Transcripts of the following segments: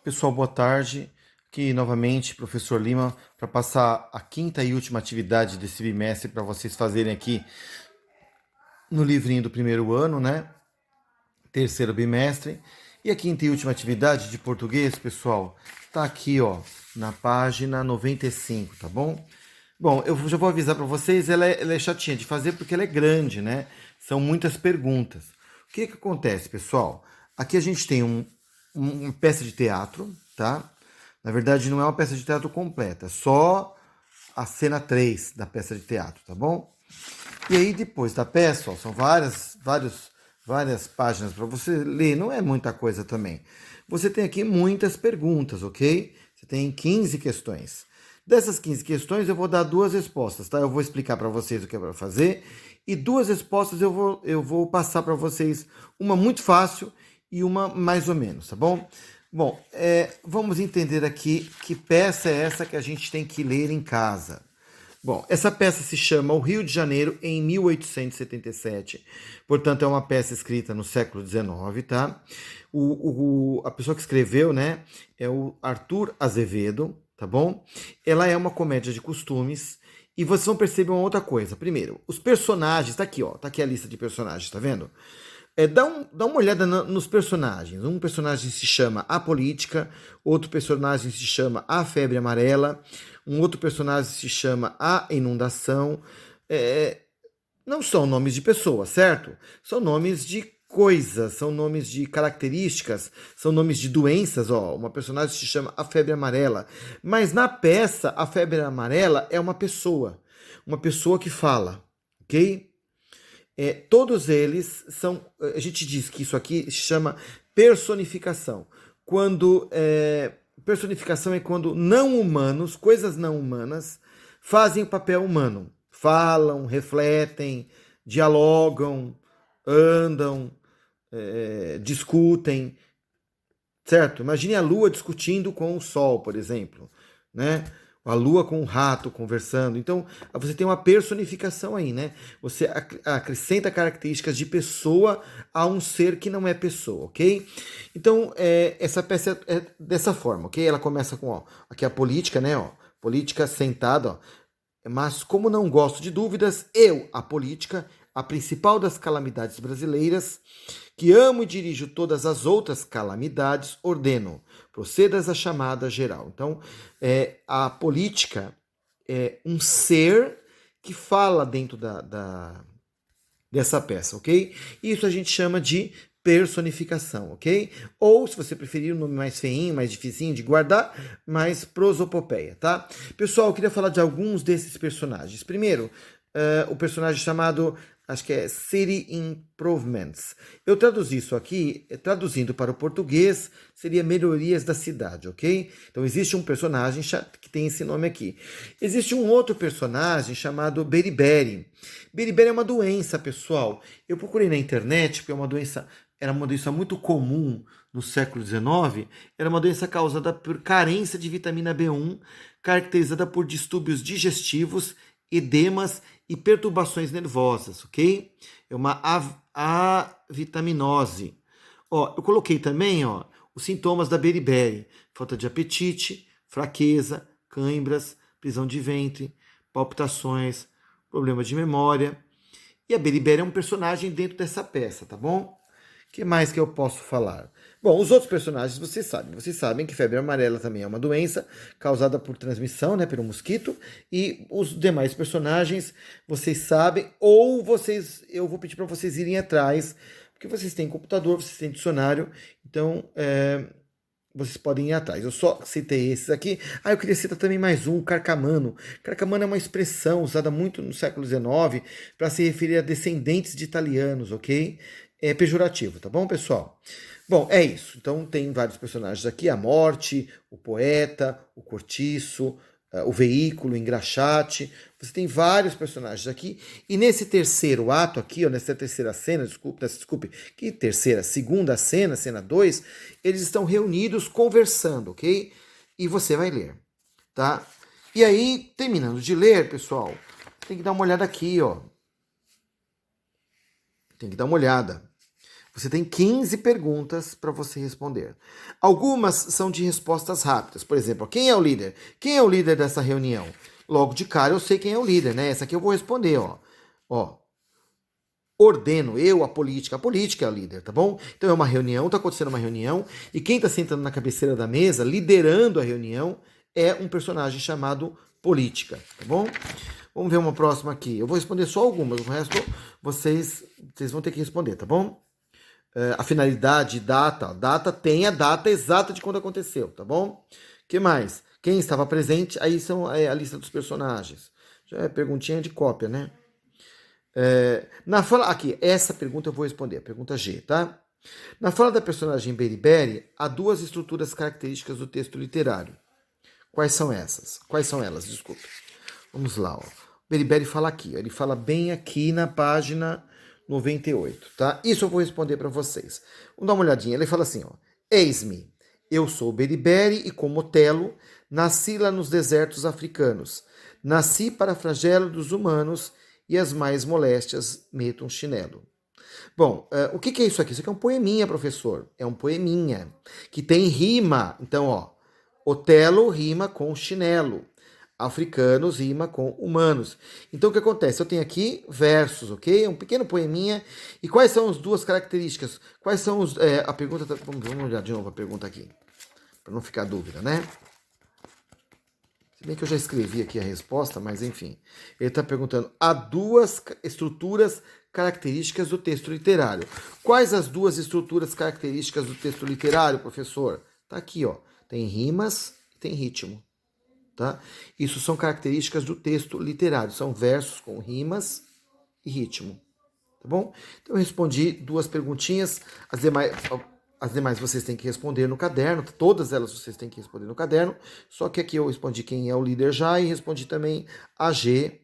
Pessoal, boa tarde. Aqui novamente, professor Lima, para passar a quinta e última atividade desse bimestre para vocês fazerem aqui no livrinho do primeiro ano, né? Terceiro bimestre. E a quinta e última atividade de português, pessoal, tá aqui, ó, na página 95, tá bom? Bom, eu já vou avisar para vocês, ela é chatinha de fazer porque ela é grande, né? São muitas perguntas. O que que acontece, pessoal? Aqui a gente tem uma peça de teatro, tá? Na verdade, não é uma peça de teatro completa, é só a cena 3 da peça de teatro, tá bom? E aí, depois da peça, ó, são várias páginas para você ler, não é muita coisa também. Você tem aqui muitas perguntas, ok? Você tem 15 questões. Dessas 15 questões, eu vou dar duas respostas, tá? Eu vou explicar para vocês o que é para fazer e duas respostas eu vou passar para vocês, uma muito fácil e uma mais ou menos, tá bom? Bom, vamos entender aqui que peça é essa que a gente tem que ler em casa. Bom, essa peça se chama O Rio de Janeiro em 1877, portanto é uma peça escrita no século XIX, tá? A pessoa que escreveu, né, é o Arthur Azevedo, tá bom? Ela é uma comédia de costumes e vocês vão perceber uma outra coisa. Primeiro, os personagens, tá aqui, ó, tá aqui a lista de personagens, tá vendo? Dá uma olhada nos personagens. Um personagem se chama A Política, outro personagem se chama A Febre Amarela, um outro personagem se chama A Inundação. É, não são nomes de pessoas, certo? São nomes de coisas, são nomes de características, são nomes de doenças. Ó, uma personagem se chama A Febre Amarela. Mas na peça, A Febre Amarela é uma pessoa que fala, ok? Todos eles são. A gente diz que isso aqui se chama personificação. Personificação é quando não humanos, coisas não humanas, fazem o papel humano. Falam, refletem, dialogam, andam, discutem, certo? Imagine a Lua discutindo com o Sol, por exemplo, né? A Lua com o rato conversando. Então, você tem uma personificação aí, né? Você acrescenta características de pessoa a um ser que não é pessoa, ok? Então, essa peça é dessa forma, ok? Ela começa com, ó, aqui a política, né? Ó, política sentada, ó. Mas como não gosto de dúvidas, eu, a política, a principal das calamidades brasileiras, que amo e dirijo todas as outras calamidades, ordeno, procedas à chamada geral. Então, a política é um ser que fala dentro dessa peça, ok? Isso a gente chama de personificação, ok? Ou, se você preferir, um nome mais feinho, mais dificinho de guardar, mais prosopopeia, tá? Pessoal, eu queria falar de alguns desses personagens. Primeiro, o personagem chamado, acho que é City Improvements. Eu traduzi isso aqui, traduzindo para o português, seria Melhorias da Cidade, ok? Então existe um personagem que tem esse nome aqui. Existe um outro personagem chamado Beriberi. Beriberi é uma doença, pessoal. Eu procurei na internet, porque era uma doença muito comum no século XIX, era uma doença causada por carência de vitamina B1, caracterizada por distúrbios digestivos, edemas e perturbações nervosas, ok? É uma avitaminose. Ó, eu coloquei também, ó, os sintomas da beriberi: falta de apetite, fraqueza, cãibras, prisão de ventre, palpitações, problema de memória. E a beriberi é um personagem dentro dessa peça, tá bom? O que mais que eu posso falar? Bom, os outros personagens vocês sabem que febre amarela também é uma doença causada por transmissão, né, pelo mosquito, e os demais personagens vocês sabem, ou eu vou pedir para vocês irem atrás, porque vocês têm computador, vocês têm dicionário, então vocês podem ir atrás. Eu só citei esses aqui. Eu queria citar também mais um, carcamano. Carcamano é uma expressão usada muito no século XIX para se referir a descendentes de italianos, ok? É pejorativo, tá bom, pessoal? Bom, é isso. Então tem vários personagens aqui: a morte, o poeta, o cortiço, o veículo, o engraxate. Você tem vários personagens aqui. E nesse terceiro ato aqui, ó, nessa terceira cena, desculpe, que terceira? Segunda cena, cena 2, eles estão reunidos conversando, ok? E você vai ler, tá? E aí, terminando de ler, pessoal, tem que dar uma olhada aqui, ó. Tem que dar uma olhada. Você tem 15 perguntas para você responder. Algumas são de respostas rápidas. Por exemplo, quem é o líder? Quem é o líder dessa reunião? Logo de cara eu sei quem é o líder, né? Essa aqui eu vou responder, ó. Ó, ordeno eu a política. A política é o líder, tá bom? Então é uma reunião, tá acontecendo uma reunião, e quem tá sentando na cabeceira da mesa, liderando a reunião, é um personagem chamado política, tá bom? Vamos ver uma próxima aqui. Eu vou responder só algumas, o resto vocês vão ter que responder, tá bom? A finalidade, data. Data tem a data exata de quando aconteceu, tá bom? Que mais? Quem estava presente? Aí são a lista dos personagens. Já é perguntinha de cópia, né? Na fala aqui, essa pergunta eu vou responder, pergunta G, tá? Na fala da personagem Beriberi, há duas estruturas características do texto literário. Quais são essas? Quais são elas? Desculpa. Vamos lá, ó. Beriberi fala aqui, ó. Ele fala bem aqui na página 98, tá? Isso eu vou responder para vocês. Vamos dar uma olhadinha. Ele fala assim, ó. Eis-me, eu sou Beriberi e como Otelo, nasci lá nos desertos africanos. Nasci para a flagelo dos humanos e as mais moléstias meto um chinelo. Bom, o que é isso aqui? Isso aqui é um poeminha, professor. É um poeminha que tem rima. Então, ó, Otelo rima com chinelo. Africanos rima com humanos. Então o que acontece? Eu tenho aqui versos, ok? Um pequeno poeminha. E quais são as duas características? Quais são os. A pergunta. Vamos olhar de novo a pergunta aqui. Para não ficar dúvida, né? Se bem que eu já escrevi aqui a resposta, mas enfim. Ele está perguntando: há duas estruturas características do texto literário. Quais as duas estruturas características do texto literário, professor? Tá aqui, ó. Tem rimas e tem ritmo. Tá? Isso são características do texto literário. São versos com rimas e ritmo. Tá bom? Então eu respondi duas perguntinhas. As demais vocês têm que responder no caderno. Todas elas vocês têm que responder no caderno. Só que aqui eu respondi quem é o líder já e respondi também a G.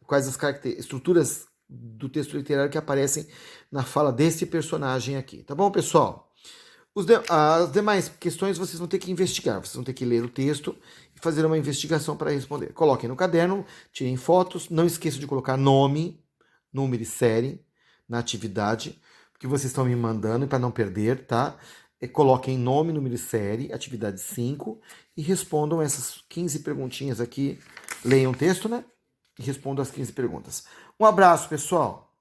Quais as estruturas do texto literário que aparecem na fala desse personagem aqui. Tá bom, pessoal? As demais questões vocês vão ter que investigar, vocês vão ter que ler o texto e fazer uma investigação para responder. Coloquem no caderno, tirem fotos, não esqueçam de colocar nome, número e série na atividade que vocês estão me mandando para não perder, tá? Coloquem nome, número e série, atividade 5, e respondam essas 15 perguntinhas aqui. Leiam o texto, né? E respondam as 15 perguntas. Um abraço, pessoal!